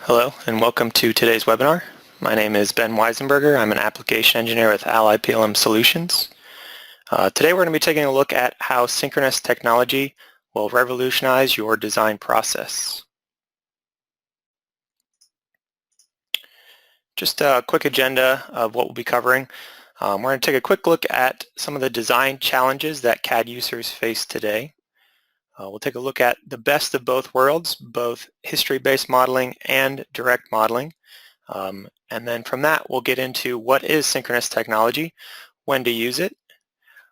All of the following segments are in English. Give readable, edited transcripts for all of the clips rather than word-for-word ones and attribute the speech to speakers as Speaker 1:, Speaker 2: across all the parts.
Speaker 1: Hello and welcome to today's webinar. My name is Ben Weisenberger. I'm an application engineer with Ally PLM Solutions. Today we're going to be taking a look at how synchronous technology will revolutionize your design process. Just a quick agenda of what we'll be covering. We're going to take a quick look at some of the design challenges that CAD users face today. We'll take a look at the best of both worlds, both history-based modeling and direct modeling. And then from that, we'll get into what is synchronous technology, when to use it,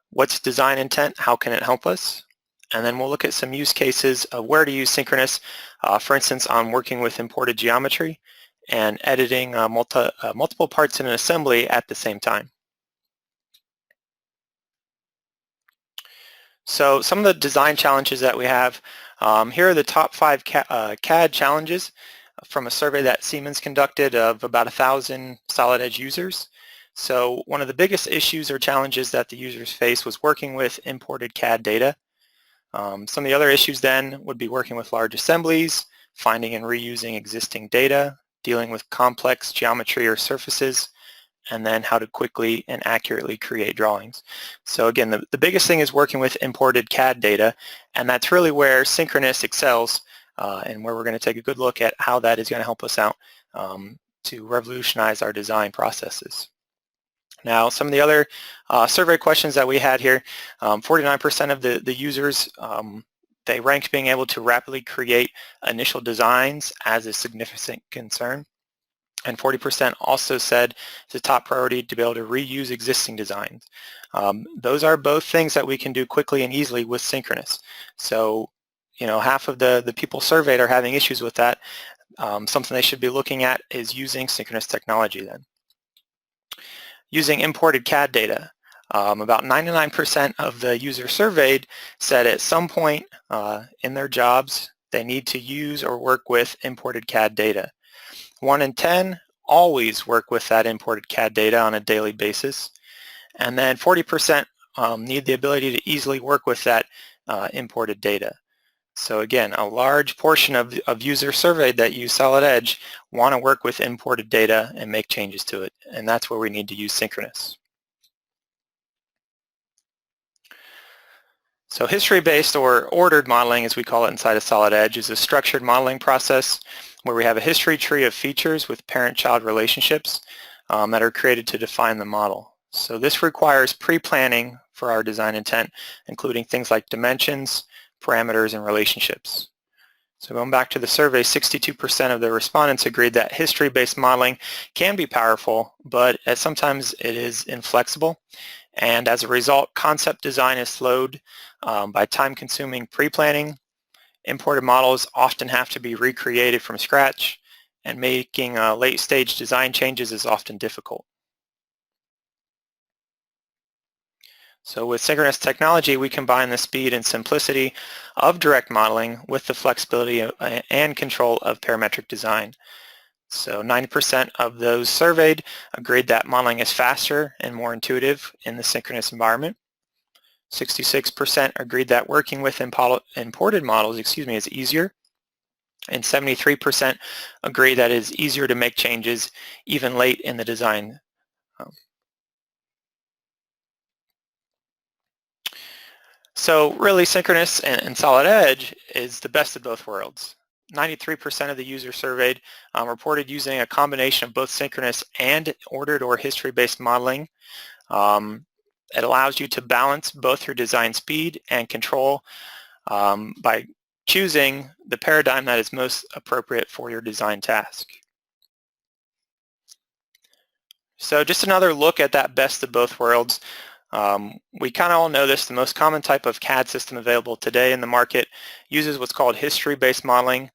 Speaker 1: what's design intent, how can it help us, and then we'll look at some use cases of where to use synchronous, for instance, on working with imported geometry and editing multiple parts in an assembly at the same time. So some of the design challenges that we have, here are the top 5 CAD challenges from a survey that Siemens conducted of about 1,000 solid edge users. So one of the biggest issues or challenges that the users face was working with imported CAD data. Some of the other issues then would be working with large assemblies, finding and reusing existing data, dealing with complex geometry or surfaces, and then how to quickly and accurately create drawings. So again, the biggest thing is working with imported CAD data, and that's really where Synchronous excels and where we're going to take a good look at how that is going to help us out to revolutionize our design processes. Now, some of the other survey questions that we had here, 49% of the users, they ranked being able to rapidly create initial designs as a significant concern. And 40% also said it's a top priority to be able to reuse existing designs. Those are both things that we can do quickly and easily with Synchronous. So, you know, half of the people surveyed are having issues with that. Something they should be looking at is using Synchronous technology then. Using imported CAD data. About 99% of the users surveyed said at some point in their jobs they need to use or work with imported CAD data. 1 in 10 always work with that imported CAD data on a daily basis. And then 40% need the ability to easily work with that imported data. So again, a large portion of users surveyed that use Solid Edge want to work with imported data and make changes to it. And that's where we need to use Synchronous. So history-based or ordered modeling, as we call it inside of Solid Edge, is a structured modeling process where we have a history tree of features with parent-child relationships that are created to define the model. So this requires pre-planning for our design intent, including things like dimensions, parameters, and relationships. So going back to the survey, 62% of the respondents agreed that history-based modeling can be powerful, but sometimes it is inflexible. And as a result, concept design is slowed by time-consuming pre-planning. Imported models often have to be recreated from scratch, and making late-stage design changes is often difficult. So with synchronous technology, we combine the speed and simplicity of direct modeling with the flexibility and control of parametric design. So 90% of those surveyed agreed that modeling is faster and more intuitive in the synchronous environment. 66% agreed that working with imported models is easier. And 73% agree that it is easier to make changes even late in the design. So really, Synchronous and Solid Edge is the best of both worlds. 93% of the users surveyed reported using a combination of both synchronous and ordered or history-based modeling. It allows you to balance both your design speed and control by choosing the paradigm that is most appropriate for your design task. So just another look at that best of both worlds. We kind of all know this. The most common type of CAD system available today in the market uses what's called history-based modeling.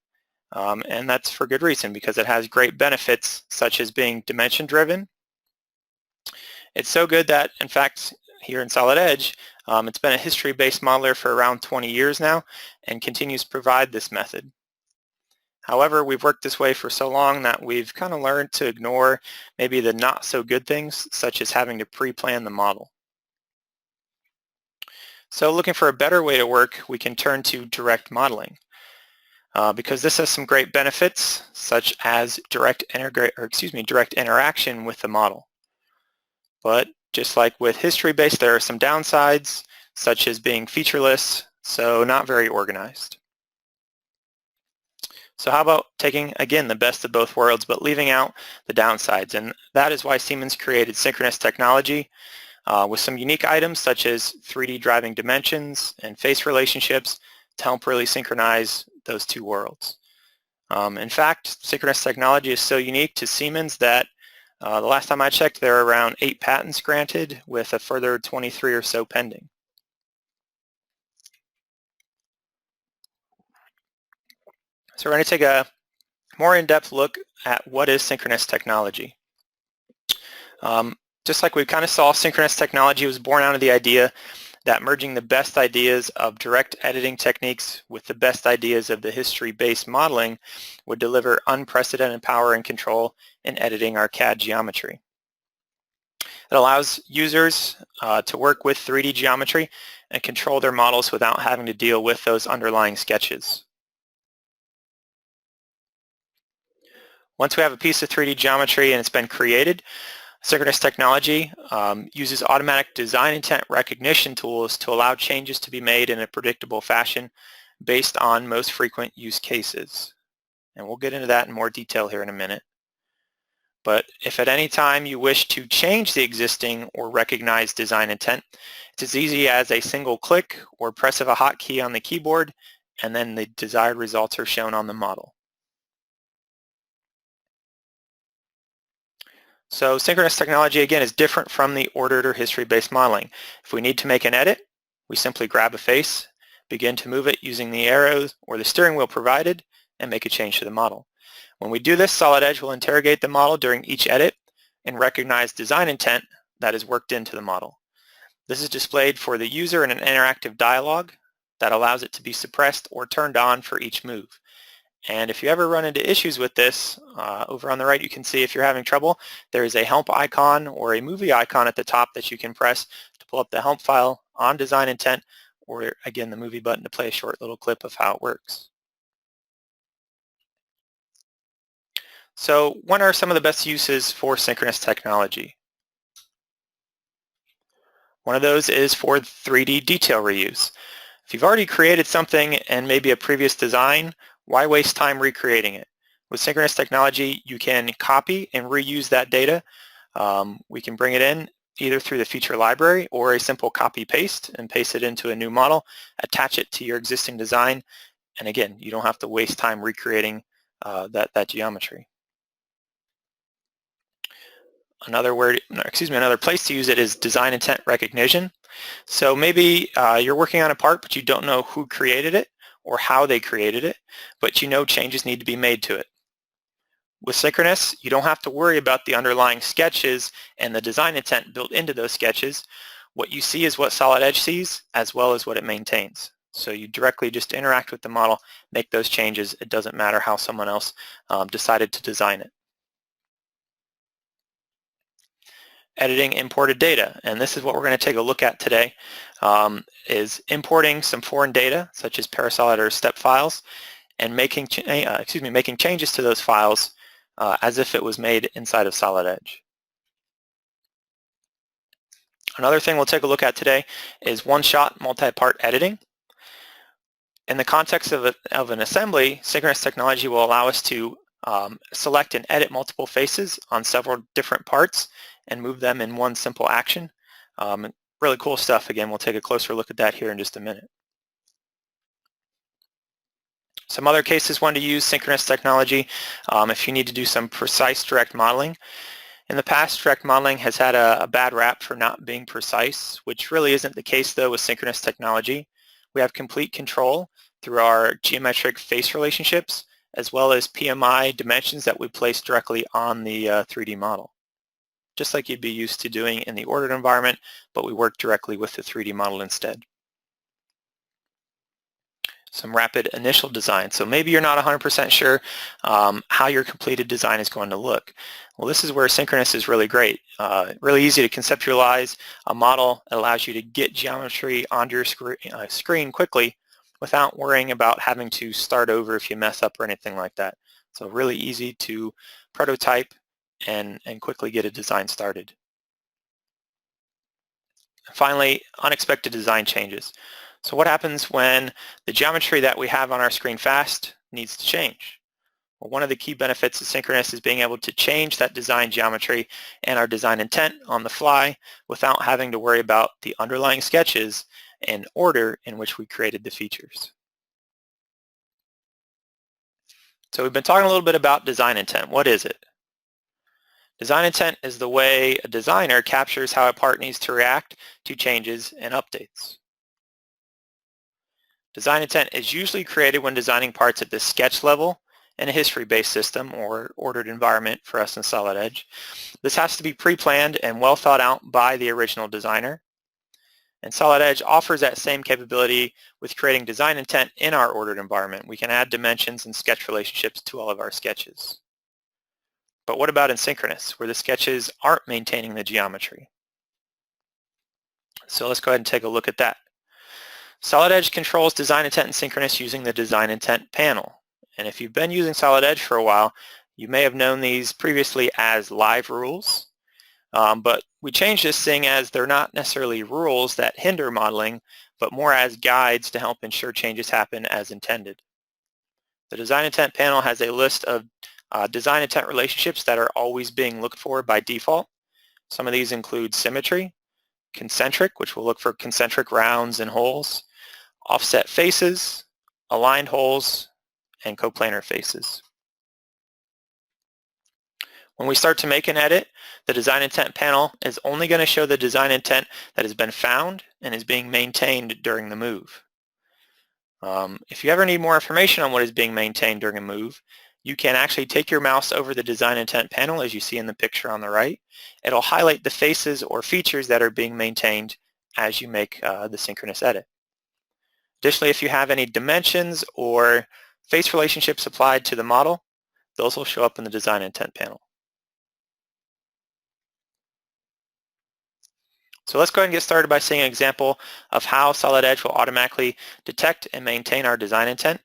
Speaker 1: And that's for good reason, because it has great benefits such as being dimension-driven. It's so good that, in fact, here in Solid Edge, it's been a history-based modeler for around 20 years now and continues to provide this method. However, we've worked this way for so long that we've kind of learned to ignore maybe the not so good things, such as having to pre-plan the model. So looking for a better way to work, we can turn to direct modeling. because this has some great benefits, such as direct interaction with the model. But just like with history-based, there are some downsides, such as being featureless, so not very organized. So how about taking, again, the best of both worlds, but leaving out the downsides? And that is why Siemens created Synchronous Technology with some unique items such as 3D driving dimensions and face relationships to help really synchronize those two worlds. In fact, Synchronous Technology is so unique to Siemens that the last time I checked, there are around 8 patents granted with a further 23 or so pending. So we're going to take a more in-depth look at what is synchronous technology. Just like we kind of saw, synchronous technology was born out of the idea that merging the best ideas of direct editing techniques with the best ideas of the history-based modeling would deliver unprecedented power and control in editing our CAD geometry. It allows users to work with 3D geometry and control their models without having to deal with those underlying sketches. Once we have a piece of 3D geometry and it's been created, Synchronous Technology uses automatic design intent recognition tools to allow changes to be made in a predictable fashion based on most frequent use cases. And we'll get into that in more detail here in a minute. But if at any time you wish to change the existing or recognized design intent, it's as easy as a single click or press of a hotkey on the keyboard, and then the desired results are shown on the model. So synchronous technology, again, is different from the ordered or history-based modeling. If we need to make an edit, we simply grab a face, begin to move it using the arrows or the steering wheel provided, and make a change to the model. When we do this, Solid Edge will interrogate the model during each edit and recognize design intent that is worked into the model. This is displayed for the user in an interactive dialog that allows it to be suppressed or turned on for each move. And if you ever run into issues with this, over on the right you can see if you're having trouble, there is a help icon or a movie icon at the top that you can press to pull up the help file on design intent, or again the movie button to play a short little clip of how it works. So what are some of the best uses for synchronous technology? One of those is for 3D detail reuse. If you've already created something and maybe a previous design, why waste time recreating it? With synchronous technology, you can copy and reuse that data. We can bring it in either through the feature library or a simple copy-paste and paste it into a new model, attach it to your existing design, and again, you don't have to waste time recreating that geometry. Another place to use it is design intent recognition. So maybe you're working on a part, but you don't know who created it or how they created it, but you know changes need to be made to it. With Synchronous, you don't have to worry about the underlying sketches and the design intent built into those sketches. What you see is what Solid Edge sees, as well as what it maintains. So you directly just interact with the model, make those changes. It doesn't matter how someone else decided to design it. Editing imported data, and this is what we're going to take a look at today, is importing some foreign data such as parasolid or step files and making changes to those files as if it was made inside of Solid Edge. Another thing we'll take a look at today is one-shot multi-part editing. In the context of an assembly, synchronous technology will allow us to select and edit multiple faces on several different parts and move them in one simple action. Really cool stuff. Again, we'll take a closer look at that here in just a minute. Some other cases when to use synchronous technology if you need to do some precise direct modeling. In the past, direct modeling has had a bad rap for not being precise, which really isn't the case though with synchronous technology. We have complete control through our geometric face relationships as well as PMI dimensions that we place directly on the 3D model, just like you'd be used to doing in the ordered environment, but we work directly with the 3D model instead. Some rapid initial design. So maybe you're not 100% sure how your completed design is going to look. Well, this is where Synchronous is really great. Really easy to conceptualize a model. It allows you to get geometry onto your screen quickly without worrying about having to start over if you mess up or anything like that. So really easy to prototype and quickly get a design started. Finally, unexpected design changes. So what happens when the geometry that we have on our screen fast needs to change? Well, one of the key benefits of Synchronous is being able to change that design geometry and our design intent on the fly without having to worry about the underlying sketches and order in which we created the features. So we've been talking a little bit about design intent. What is it? Design intent is the way a designer captures how a part needs to react to changes and updates. Design intent is usually created when designing parts at the sketch level in a history-based system or ordered environment for us in Solid Edge. This has to be pre-planned and well thought out by the original designer. And Solid Edge offers that same capability with creating design intent in our ordered environment. We can add dimensions and sketch relationships to all of our sketches. But what about in Synchronous, where the sketches aren't maintaining the geometry? So let's go ahead and take a look at that. Solid Edge controls design intent in Synchronous using the design intent panel. And if you've been using Solid Edge for a while, you may have known these previously as live rules. But we changed this seeing as they're not necessarily rules that hinder modeling, but more as guides to help ensure changes happen as intended. The design intent panel has a list of design intent relationships that are always being looked for by default. Some of these include symmetry, concentric, which will look for concentric rounds and holes, offset faces, aligned holes, and coplanar faces. When we start to make an edit, the design intent panel is only going to show the design intent that has been found and is being maintained during the move. If you ever need more information on what is being maintained during a move, you can actually take your mouse over the design intent panel as you see in the picture on the right. It'll highlight the faces or features that are being maintained as you make the synchronous edit. Additionally, if you have any dimensions or face relationships applied to the model, those will show up in the design intent panel. So let's go ahead and get started by seeing an example of how Solid Edge will automatically detect and maintain our design intent.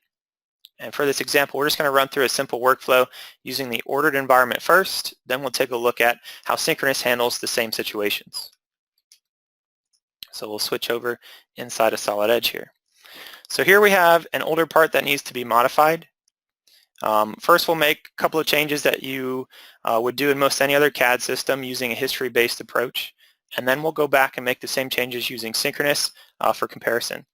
Speaker 1: And for this example, we're just going to run through a simple workflow using the ordered environment first, then we'll take a look at how Synchronous handles the same situations. So we'll switch over inside of Solid Edge here. So here we have an older part that needs to be modified. First, we'll make a couple of changes that you would do in most any other CAD system using a history-based approach. And then we'll go back and make the same changes using Synchronous for comparison.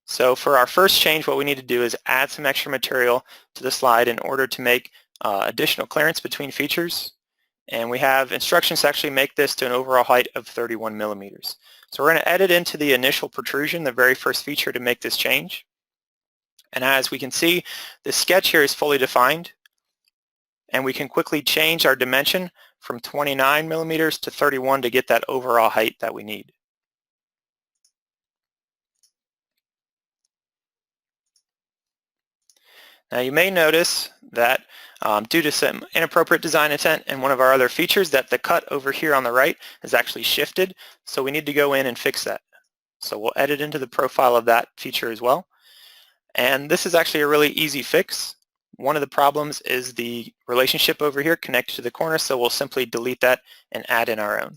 Speaker 1: So for our first change, what we need to do is add some extra material to the slide in order to make additional clearance between features. And we have instructions to actually make this to an overall height of 31 millimeters. So we're going to edit into the initial protrusion, the very first feature, to make this change. And as we can see, the sketch here is fully defined. And we can quickly change our dimension from 29 millimeters to 31 to get that overall height that we need. Now you may notice that due to some inappropriate design intent in one of our other features that the cut over here on the right is actually shifted, so we need to go in and fix that. So we'll edit into the profile of that feature as well. And this is actually a really easy fix. One of the problems is the relationship over here connected to the corner, so we'll simply delete that and add in our own.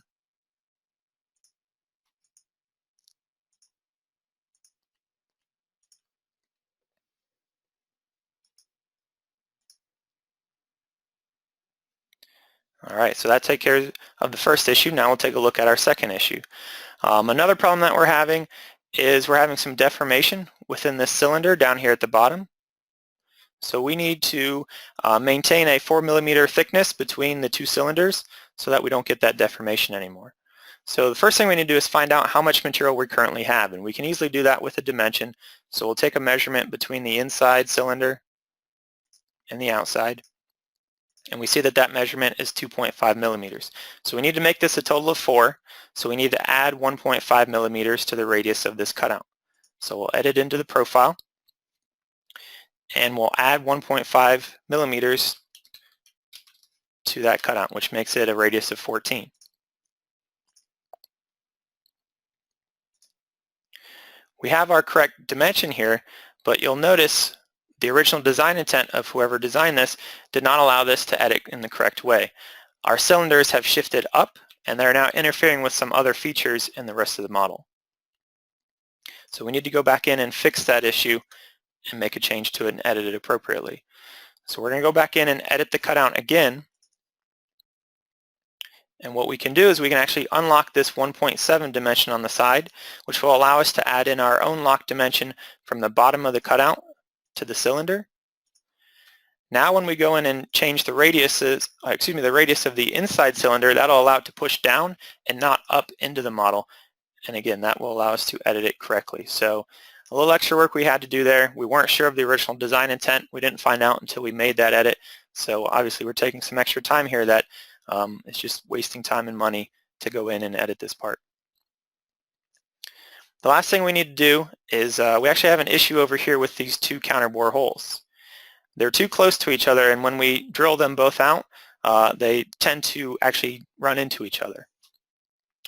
Speaker 1: All right, so that takes care of the first issue. Now we'll take a look at our second issue. Another problem that we're having is we're having some deformation within this cylinder down here at the bottom. So we need to maintain a 4 millimeter thickness between the two cylinders so that we don't get that deformation anymore. So the first thing we need to do is find out how much material we currently have, and we can easily do that with a dimension. So we'll take a measurement between the inside cylinder and the outside, and we see that that measurement is 2.5 millimeters. So we need to make this a total of 4, so we need to add 1.5 millimeters to the radius of this cutout. So we'll edit into the profile, and we'll add 1.5 millimeters to that cutout, which makes it a radius of 14. We have our correct dimension here, But you'll notice the original design intent of whoever designed this did not allow this to edit in the correct way. Our cylinders have shifted up, and they're now interfering with some other features in the rest of the model. So we need to go back in and fix that issue and make a change to it and edit it appropriately. So we're going to go back in and edit the cutout again. And what we can do is we can actually unlock this 1.7 dimension on the side, which will allow us to add in our own lock dimension from the bottom of the cutout to the cylinder. Now when we go in and change the radius of the inside cylinder, that'll allow it to push down and not up into the model. And again, that will allow us to edit it correctly. So a little extra work we had to do there. We weren't sure of the original design intent. We didn't find out until we made that edit. So obviously we're taking some extra time here that it's just wasting time and money to go in and edit this part. The last thing we need to do is we actually have an issue over here with these two counterbore holes. They're too close to each other, and when we drill them both out, they tend to actually run into each other.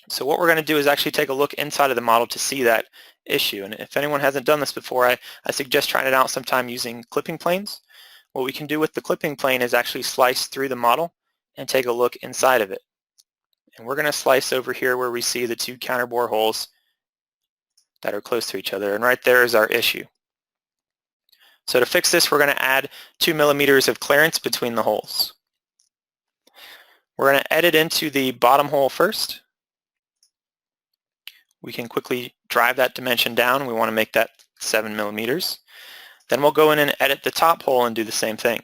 Speaker 1: So what we're going to do is actually take a look inside of the model to see that issue. And if anyone hasn't done this before, I suggest trying it out sometime using clipping planes. What we can do with the clipping plane is actually slice through the model and take a look inside of it. And we're going to slice over here where we see the two counterbore holes that are close to each other, and right there is our issue. So to fix this, we're going to add 2 millimeters of clearance between the holes. We're going to edit into the bottom hole first. We can quickly drive that dimension down. We want to make that 7 millimeters. Then we'll go in and edit the top hole and do the same thing.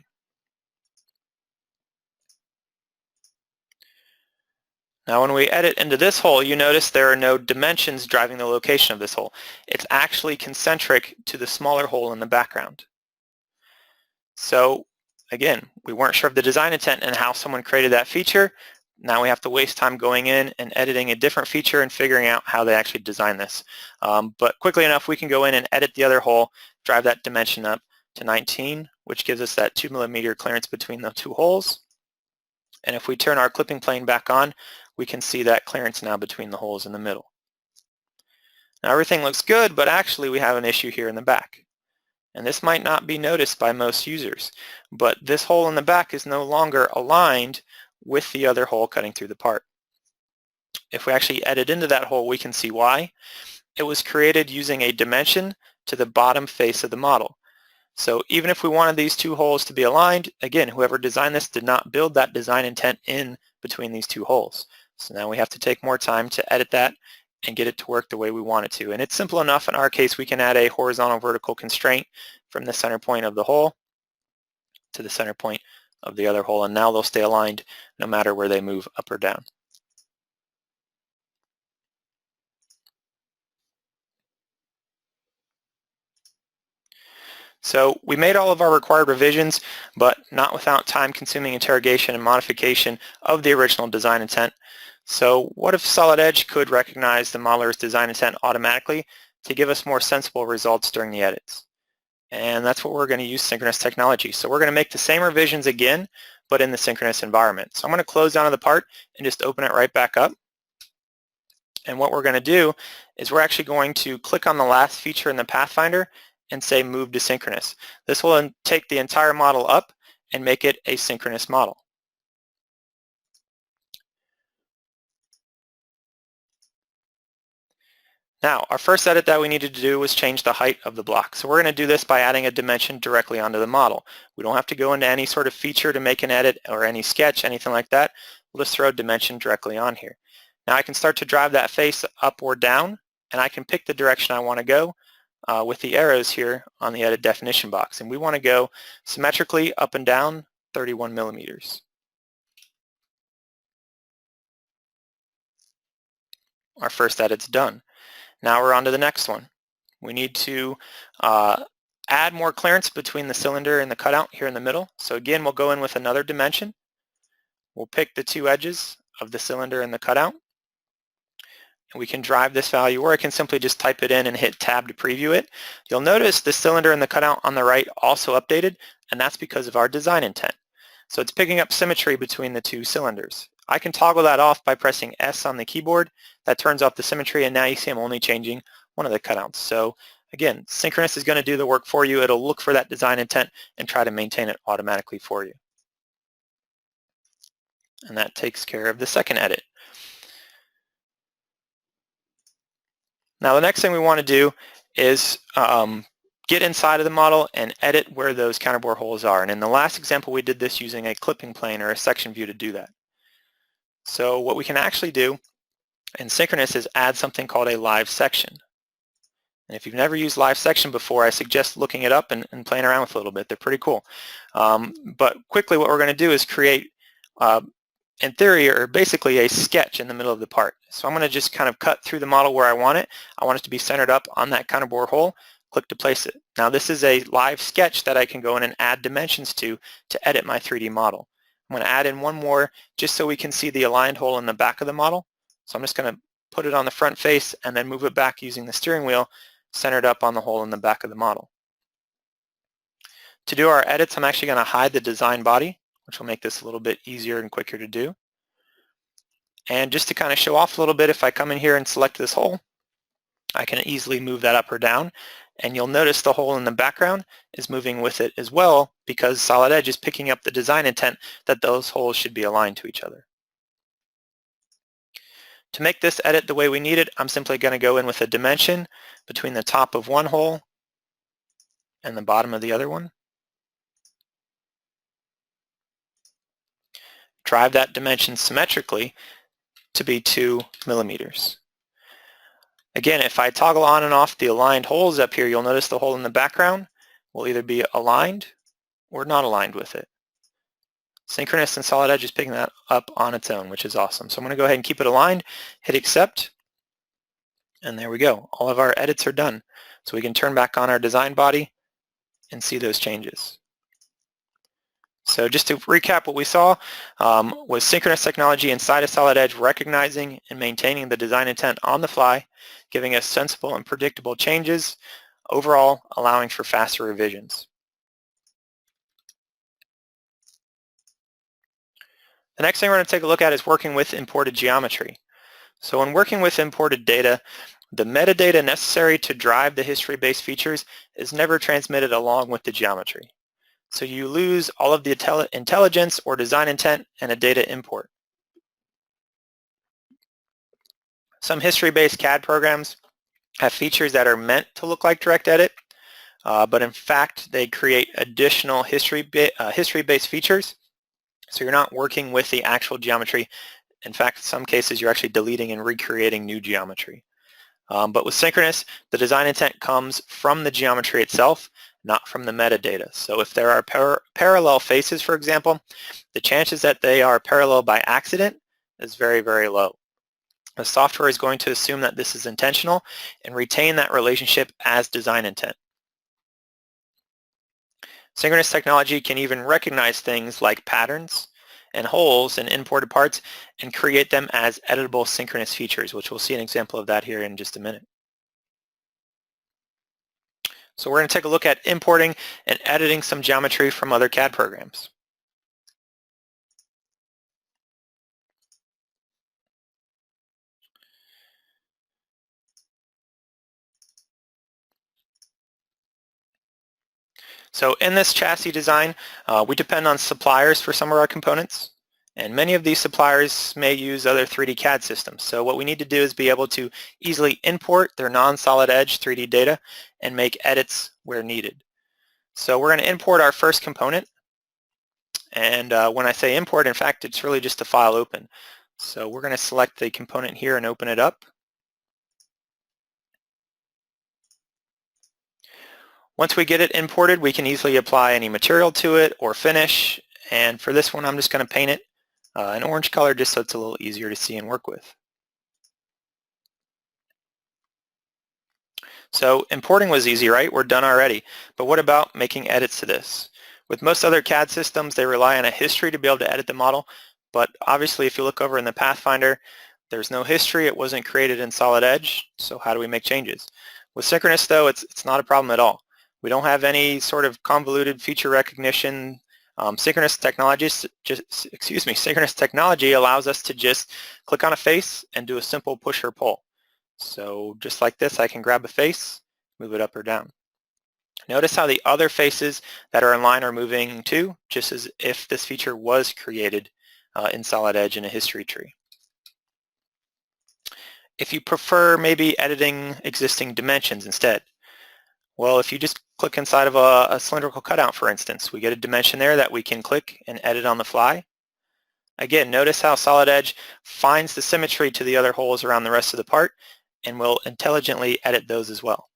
Speaker 1: Now when we edit into this hole, you notice there are no dimensions driving the location of this hole. It's actually concentric to the smaller hole in the background. So again, we weren't sure of the design intent and how someone created that feature. Now we have to waste time going in and editing a different feature and figuring out how they actually designed this. But quickly enough, we can go in and edit the other hole, drive that dimension up to 19, which gives us that 2 millimeter clearance between the two holes. And if we turn our clipping plane back on, we can see that clearance now between the holes in the middle. Now everything looks good, but actually we have an issue here in the back. And this might not be noticed by most users, but this hole in the back is no longer aligned with the other hole cutting through the part. If we actually edit into that hole, we can see why. It was created using a dimension to the bottom face of the model. So even if we wanted these two holes to be aligned, again, whoever designed this did not build that design intent in between these two holes. So now we have to take more time to edit that and get it to work the way we want it to. And it's simple enough. In our case, we can add a horizontal vertical constraint from the center point of the hole to the center point of the other hole, and now they'll stay aligned no matter where they move up or down. So we made all of our required revisions, but not without time-consuming interrogation and modification of the original design intent. So what if Solid Edge could recognize the modeler's design intent automatically to give us more sensible results during the edits? And that's what we're going to use Synchronous Technology. So we're going to make the same revisions again, but in the synchronous environment. So I'm going to close down the part and just open it right back up. And what we're going to do is we're actually going to click on the last feature in the Pathfinder and say move to synchronous. This will take the entire model up and make it a synchronous model. Now, our first edit that we needed to do was change the height of the block. So we're going to do this by adding a dimension directly onto the model. We don't have to go into any sort of feature to make an edit or any sketch, anything like that. We'll just throw a dimension directly on here. Now I can start to drive that face up or down, and I can pick the direction I want to go with the arrows here on the edit definition box. And we want to go symmetrically up and down 31 millimeters. Our first edit's done. Now we're on to the next one. We need to add more clearance between the cylinder and the cutout here in the middle. So again, we'll go in with another dimension. We'll pick the two edges of the cylinder and the cutout. And we can drive this value, or I can simply just type it in and hit tab to preview it. You'll notice the cylinder and the cutout on the right also updated, and that's because of our design intent. So it's picking up symmetry between the two cylinders. I can toggle that off by pressing S on the keyboard. That turns off the symmetry, and now you see I'm only changing one of the cutouts. So Again, Synchronous is going to do the work for you. It'll look for that design intent and try to maintain it automatically for you. And that takes care of the second edit. Now the next thing we want to do is get inside of the model and edit where those counterbore holes are. And in the last example we did this using a clipping plane or a section view to do that. So what we can actually do in Synchronous is add something called a live section. And if you've never used live section before, I suggest looking it up and playing around with it a little bit. They're pretty cool. But quickly what we're going to do is create in theory, or basically a sketch in the middle of the part. So I'm going to just kind of cut through the model where I want it. I want it to be centered up on that counterbore hole. Click to place it. Now this is a live sketch that I can go in and add dimensions to edit my 3D model. I'm going to add in one more just so we can see the aligned hole in the back of the model. So I'm just going to put it on the front face and then move it back using the steering wheel centered up on the hole in the back of the model. To do our edits, I'm actually going to hide the design body, which will make this a little bit easier and quicker to do. And just to kind of show off a little bit, if I come in here and select this hole, I can easily move that up or down. And you'll notice the hole in the background is moving with it as well, because Solid Edge is picking up the design intent that those holes should be aligned to each other. To make this edit the way we need it, I'm simply going to go in with a dimension between the top of one hole and the bottom of the other one. Drive that dimension symmetrically to be 2 millimeters. Again, if I toggle on and off the aligned holes up here, you'll notice the hole in the background will either be aligned or not aligned with it. Synchronous and Solid Edge is picking that up on its own, which is awesome. So I'm going to go ahead and keep it aligned, hit accept, and there we go. All of our edits are done. So we can turn back on our design body and see those changes. So just to recap, what we saw was Synchronous Technology inside of Solid Edge recognizing and maintaining the design intent on the fly, giving us sensible and predictable changes, overall allowing for faster revisions. The next thing we're going to take a look at is working with imported geometry. So when working with imported data, the metadata necessary to drive the history-based features is never transmitted along with the geometry. So you lose all of the intelligence or design intent in a data import. Some history-based CAD programs have features that are meant to look like direct edit, but in fact they create additional history-based features. So you're not working with the actual geometry. In fact, in some cases you're actually deleting and recreating new geometry. But with Synchronous, the design intent comes from the geometry itself, not from the metadata. So if there are parallel faces, for example, the chances that they are parallel by accident is very, very low. The software is going to assume that this is intentional and retain that relationship as design intent. Synchronous Technology can even recognize things like patterns and holes in imported parts and create them as editable synchronous features, which we'll see an example of that here in just a minute. So we're going to take a look at importing and editing some geometry from other CAD programs. So in this chassis design, we depend on suppliers for some of our components, and many of these suppliers may use other 3D CAD systems. So what we need to do is be able to easily import their non-solid edge 3D data and make edits where needed. So we're going to import our first component, and when I say import, in fact, it's really just a file open. So we're going to select the component here and open it up. Once we get it imported, we can easily apply any material to it or finish, and for this one I'm just going to paint it an orange color just so it's a little easier to see and work with. So importing was easy, right? We're done already. But what about making edits to this? With most other CAD systems, they rely on a history to be able to edit the model, but obviously if you look over in the Pathfinder, there's no history. It wasn't created in Solid Edge, so how do we make changes? With Synchronous, though, it's not a problem at all. We don't have any sort of convoluted feature recognition. Synchronous Technology allows us to just click on a face and do a simple push or pull. So just like this, I can grab a face, move it up or down. Notice how the other faces that are in line are moving too, just as if this feature was created in Solid Edge in a history tree. If you prefer maybe editing existing dimensions instead, well, if you just click inside of a cylindrical cutout, for instance, we get a dimension there that we can click and edit on the fly. Again, notice how Solid Edge finds the symmetry to the other holes around the rest of the part and will intelligently edit those as well.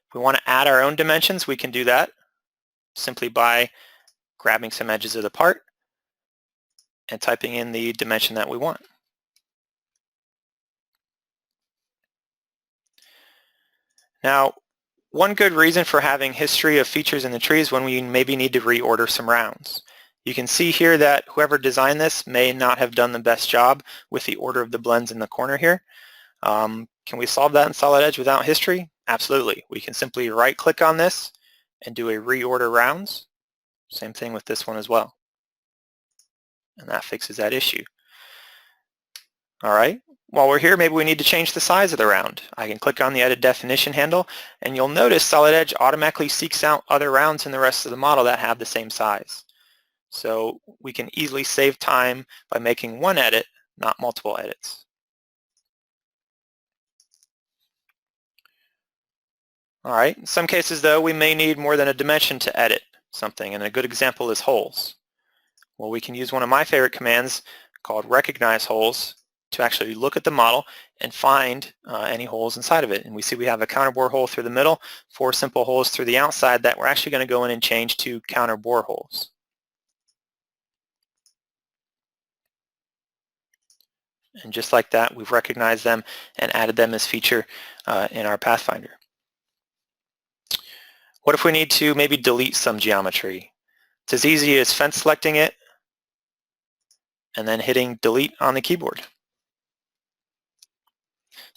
Speaker 1: If we want to add our own dimensions, we can do that simply by grabbing some edges of the part and typing in the dimension that we want. Now, one good reason for having history of features in the tree is when we maybe need to reorder some rounds. You can see here that whoever designed this may not have done the best job with the order of the blends in the corner here. Can we solve that in Solid Edge without history? Absolutely. We can simply right-click on this and do a reorder rounds. Same thing with this one as well. And that fixes that issue. All right. While we're here, maybe we need to change the size of the round. I can click on the Edit Definition handle, and you'll notice Solid Edge automatically seeks out other rounds in the rest of the model that have the same size. So we can easily save time by making one edit, not multiple edits. All right. In some cases, though, we may need more than a dimension to edit something, and a good example is holes. Well, we can use one of my favorite commands called Recognize Holes to actually look at the model and find any holes inside of it. And we see we have a counter bore hole through the middle, 4 simple holes through the outside that we're actually going to go in and change to counter bore holes. And just like that, we've recognized them and added them as feature in our Pathfinder. What if we need to maybe delete some geometry? It's as easy as fence selecting it and then hitting delete on the keyboard.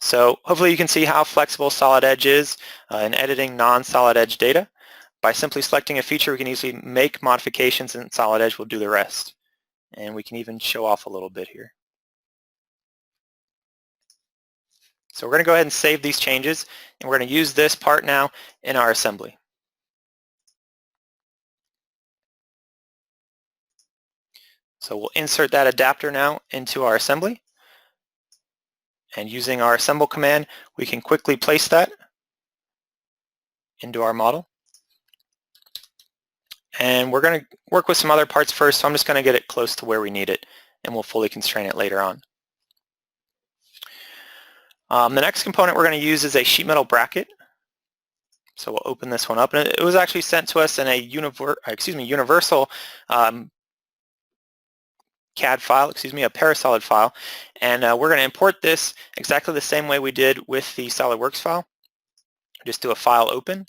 Speaker 1: So hopefully you can see how flexible Solid Edge is in editing non-Solid Edge data. By simply selecting a feature, we can easily make modifications and Solid Edge will do the rest. And we can even show off a little bit here. So we're going to go ahead and save these changes, and we're going to use this part now in our assembly. So we'll insert that adapter now into our assembly. And using our assemble command, we can quickly place that into our model. And we're going to work with some other parts first, so I'm just going to get it close to where we need it, and we'll fully constrain it later on. The next component we're going to use is a sheet metal bracket. So we'll open this one up, and it was actually sent to us in a universal CAD file, a Parasolid file, and we're going to import this exactly the same way we did with the SolidWorks file. Just do a file open.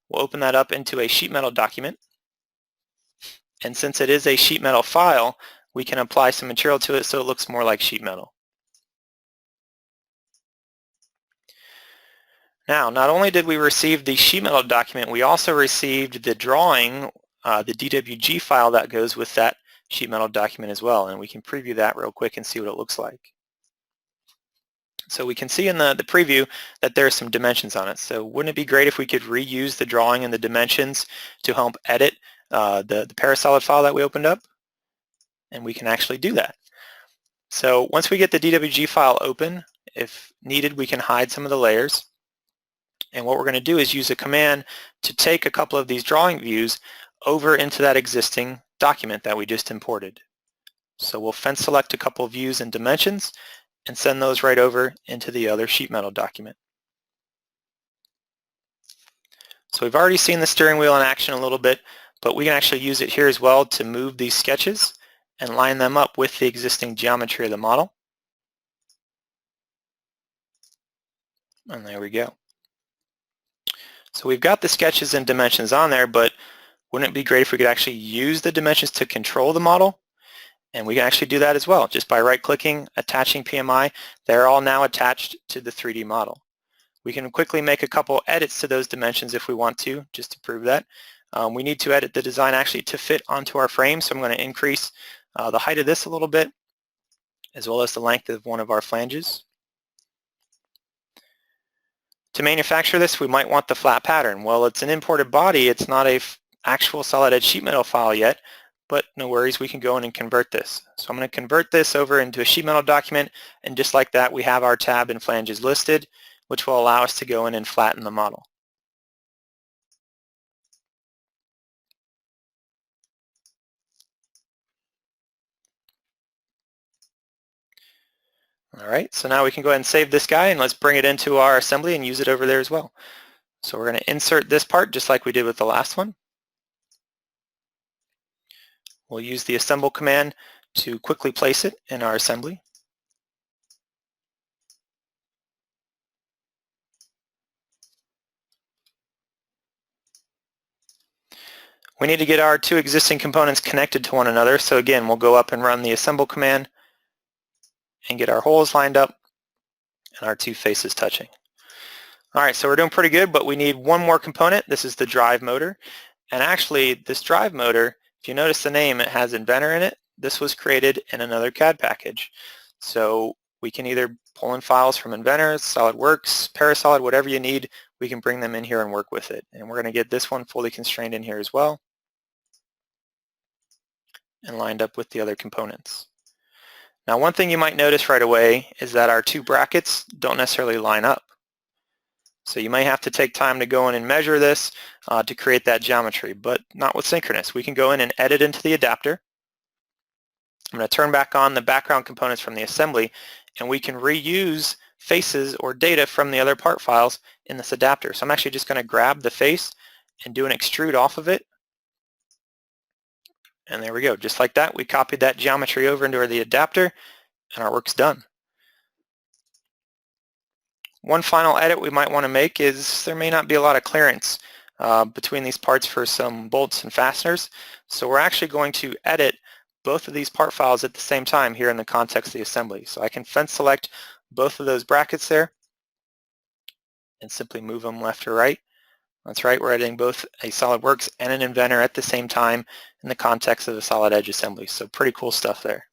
Speaker 1: We'll open that up into a sheet metal document, and since it is a sheet metal file, we can apply some material to it so it looks more like sheet metal. Now, not only did we receive the sheet metal document, we also received the drawing, the DWG file that goes with that sheet metal document as well, and we can preview that real quick and see what it looks like. So we can see in the preview that there are some dimensions on it. So wouldn't it be great if we could reuse the drawing and the dimensions to help edit the Parasolid file that we opened up? And we can actually do that. So once we get the DWG file open, if needed, we can hide some of the layers. And what we're going to do is use a command to take a couple of these drawing views over into that existing document that we just imported. So we'll fence select a couple of views and dimensions and send those right over into the other sheet metal document. So we've already seen the steering wheel in action a little bit, but we can actually use it here as well to move these sketches and line them up with the existing geometry of the model. And there we go. So we've got the sketches and dimensions on there, but wouldn't it be great if we could actually use the dimensions to control the model? And we can actually do that as well, just by right-clicking, attaching PMI. They're all now attached to the 3D model. We can quickly make a couple edits to those dimensions if we want to, just to prove that. We need to edit the design actually to fit onto our frame, so I'm going to increase the height of this a little bit, as well as the length of one of our flanges. To manufacture this, we might want the flat pattern. Well, it's an imported body. It's not a actual solid edge sheet metal file yet, but no worries, we can go in and convert this. So I'm going to convert this over into a sheet metal document, and just like that, we have our tab and flanges listed, which will allow us to go in and flatten the model. All right, so now we can go ahead and save this guy, and let's bring it into our assembly and use it over there as well. So we're going to insert this part just like we did with the last one. We'll use the assemble command to quickly place it in our assembly. We need to get our two existing components connected to one another, so again, we'll go up and run the assemble command and get our holes lined up and our two faces touching. All right, so we're doing pretty good, but we need one more component. This is the drive motor. And actually, this drive motor, if you notice the name, it has inventor in it. This was created in another CAD package. So we can either pull in files from inventor, SolidWorks, Parasolid, whatever you need, we can bring them in here and work with it. And we're going to get this one fully constrained in here as well and lined up with the other components. Now, one thing you might notice right away is that our two brackets don't necessarily line up. So you may have to take time to go in and measure this to create that geometry, but not with Synchronous. We can go in and edit into the adapter. I'm going to turn back on the background components from the assembly, and we can reuse faces or data from the other part files in this adapter. So I'm actually just going to grab the face and do an extrude off of it. And there we go. Just like that, we copied that geometry over into the adapter, and our work's done. One final edit we might want to make is there may not be a lot of clearance between these parts for some bolts and fasteners. So we're actually going to edit both of these part files at the same time here in the context of the assembly. So I can fence select both of those brackets there and simply move them left or right. That's right, we're editing both a SolidWorks and an inventor at the same time in the context of the solid edge assembly. So pretty cool stuff there.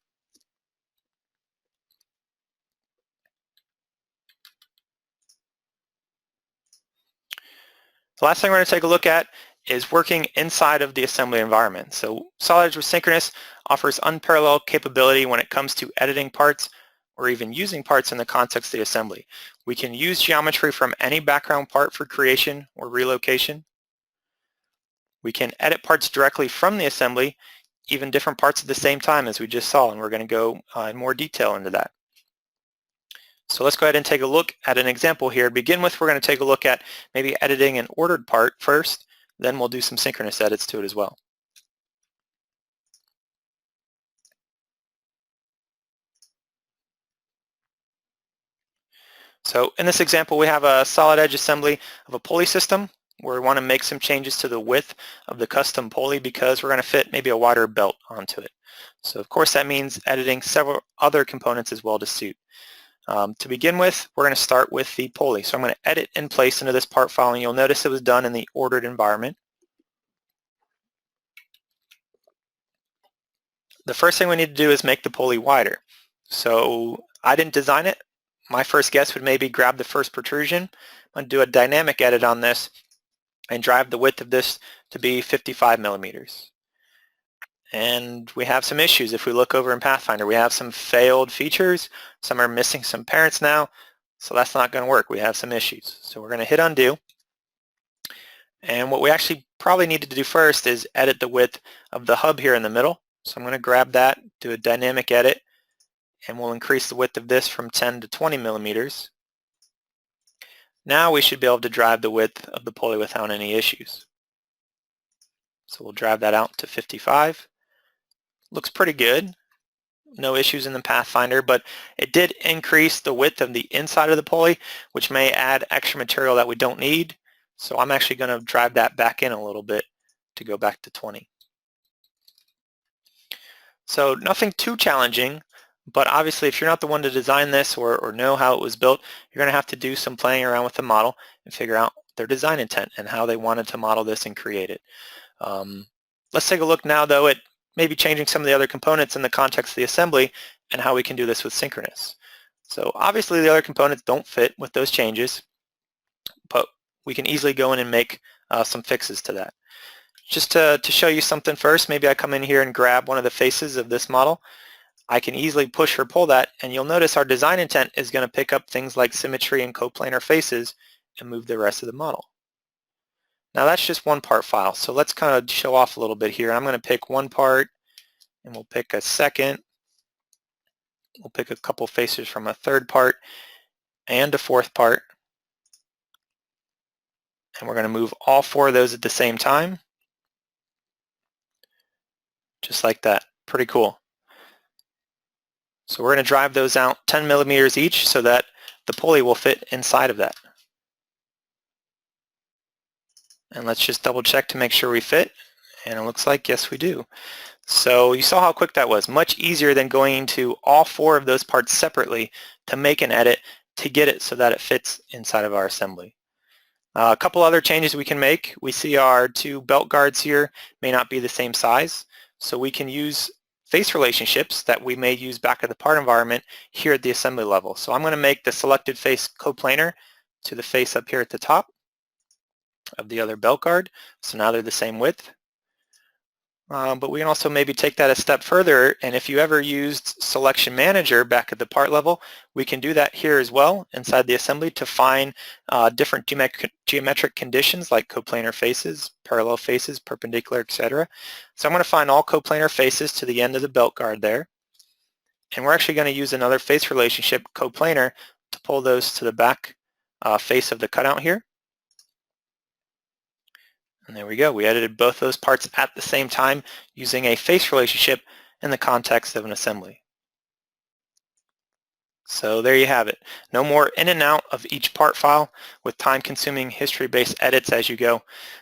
Speaker 1: The last thing we're going to take a look at is working inside of the assembly environment. So Solid Edge with Synchronous offers unparalleled capability when it comes to editing parts or even using parts in the context of the assembly. We can use geometry from any background part for creation or relocation. We can edit parts directly from the assembly, even different parts at the same time as we just saw, and we're going to go in more detail into that. So let's go ahead and take a look at an example here. To begin with, we're going to take a look at maybe editing an ordered part first, then we'll do some synchronous edits to it as well. So in this example, we have a solid edge assembly of a pulley system where we want to make some changes to the width of the custom pulley because we're going to fit maybe a wider belt onto it. So of course that means editing several other components as well to suit. To begin with, we're going to start with the pulley. So I'm going to edit in place into this part file, and you'll notice it was done in the ordered environment. The first thing we need to do is make the pulley wider. So I didn't design it. My first guess would maybe grab the first protrusion. I'm going to do a dynamic edit on this and drive the width of this to be 55 millimeters. And we have some issues. If we look over in Pathfinder, we have some failed features. Some are missing some parents now, so that's not going to work. We have some issues. So we're going to hit undo. And what we actually probably needed to do first is edit the width of the hub here in the middle. So I'm going to grab that, do a dynamic edit, and we'll increase the width of this from 10 to 20 millimeters. Now we should be able to drive the width of the pulley without any issues. So we'll drive that out to 55. Looks pretty good. No issues in the Pathfinder, but it did increase the width of the inside of the pulley, which may add extra material that we don't need. So I'm actually going to drive that back in a little bit to go back to 20. So nothing too challenging, but obviously if you're not the one to design this or know how it was built, you're going to have to do some playing around with the model and figure out their design intent and how they wanted to model this and create it. Let's take a look now though at maybe changing some of the other components in the context of the assembly and how we can do this with Synchronous. So obviously the other components don't fit with those changes, but we can easily go in and make some fixes to that. Just to show you something first, maybe I come in here and grab one of the faces of this model. I can easily push or pull that, and you'll notice our design intent is going to pick up things like symmetry and coplanar faces and move the rest of the model. Now that's just one part file, so let's kind of show off a little bit here. I'm going to pick one part, and we'll pick a second. We'll pick a couple faces from a third part and a fourth part, and we're going to move all four of those at the same time, just like that. Pretty cool. So we're going to drive those out 10 millimeters each so that the pulley will fit inside of that. And let's just double check to make sure we fit. And it looks like, yes, we do. So you saw how quick that was. Much easier than going to all four of those parts separately to make an edit to get it so that it fits inside of our assembly. A couple other changes we can make. We see our two belt guards here may not be the same size. So we can use face relationships that we may use back at the part environment here at the assembly level. So I'm going to make the selected face coplanar to the face up here at the top of the other belt guard. So now they're the same width. But we can also maybe take that a step further, and if you ever used Selection Manager back at the part level, we can do that here as well inside the assembly to find different geometric conditions like coplanar faces, parallel faces, perpendicular, etc. So I'm going to find all coplanar faces to the end of the belt guard there, and we're actually going to use another face relationship, coplanar, to pull those to the back face of the cutout here. And there we go. We edited both those parts at the same time using a face relationship in the context of an assembly. So there you have it. No more in and out of each part file with time-consuming history-based edits as you go.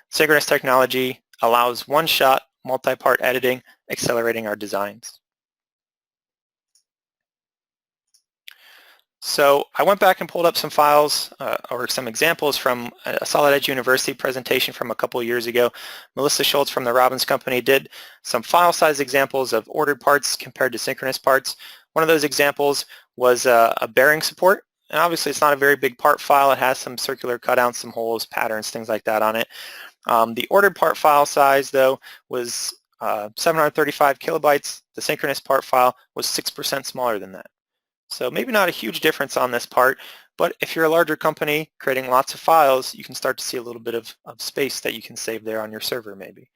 Speaker 1: Synchronous Technology allows one-shot multi-part editing, accelerating our designs. So I went back and pulled up some files or some examples from a Solid Edge University presentation from a couple of years ago. Melissa Schultz from the Robbins Company did some file size examples of ordered parts compared to synchronous parts. One of those examples was a bearing support. And obviously it's not a very big part file. It has some circular cutouts, some holes, patterns, things like that on it. The ordered part file size though was 735 kilobytes. The synchronous part file was 6% smaller than that. So maybe not a huge difference on this part, but if you're a larger company creating lots of files, you can start to see a little bit of space that you can save there on your server maybe.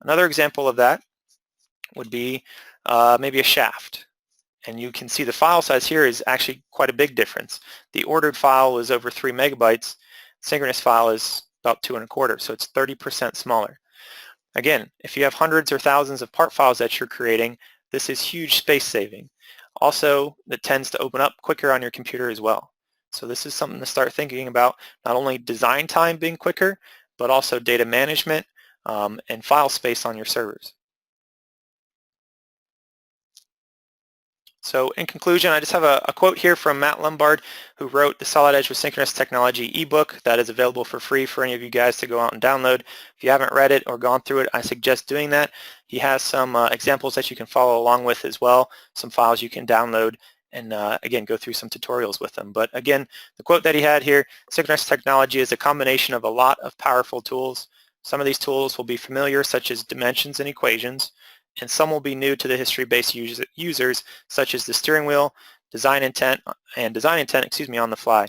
Speaker 1: Another example of that would be maybe a shaft. And you can see the file size here is actually quite a big difference. The ordered file is over 3 megabytes. Synchronous file is about 2.25, so it's 30% smaller. Again, if you have hundreds or thousands of part files that you're creating, this is huge space saving. Also, it tends to open up quicker on your computer as well. So this is something to start thinking about, not only design time being quicker, but also data management and file space on your servers. So in conclusion, I just have a quote here from Matt Lombard, who wrote the Solid Edge with Synchronous Technology ebook that is available for free for any of you guys to go out and download. If you haven't read it or gone through it, I suggest doing that. He has some examples that you can follow along with as well, some files you can download, and again, go through some tutorials with them. But again, the quote that he had here, Synchronous Technology is a combination of a lot of powerful tools. Some of these tools will be familiar, such as dimensions and equations, and some will be new to the history-based users, such as the steering wheel, design intent on the fly.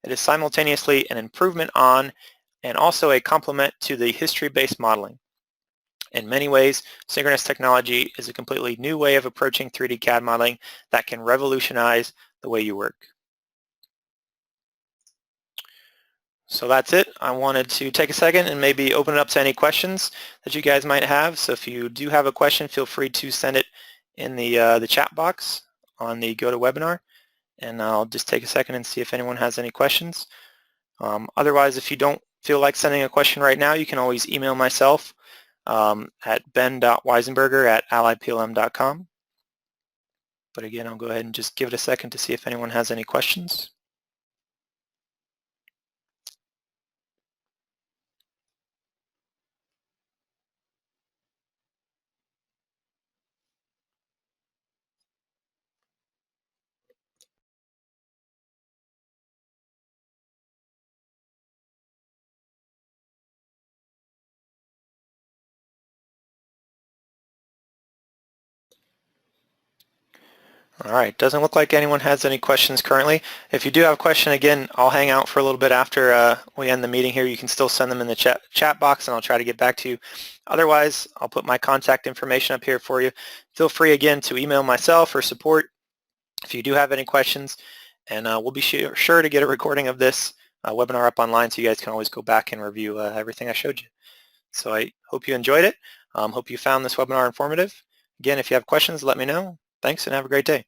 Speaker 1: It is simultaneously an improvement on and also a complement to the history-based modeling. In many ways, synchronous technology is a completely new way of approaching 3D CAD modeling that can revolutionize the way you work. So that's it. I wanted to take a second and maybe open it up to any questions that you guys might have. So if you do have a question, feel free to send it in the chat box on the GoToWebinar, and I'll just take a second and see if anyone has any questions. Otherwise, if you don't feel like sending a question right now, you can always email myself at ben.weisenberger@allyplm.com. But again, I'll go ahead and just give it a second to see if anyone has any questions. All right, doesn't look like anyone has any questions currently. If you do have a question, again, I'll hang out for a little bit after we end the meeting here. You can still send them in the chat box and I'll try to get back to you. Otherwise, I'll put my contact information up here for you. Feel free again to email myself or support if you do have any questions, and we'll be sure to get a recording of this webinar up online so you guys can always go back and review everything I showed you. So I hope you enjoyed it. Hope you found this webinar informative. Again, if you have questions, let me know. Thanks and have a great day.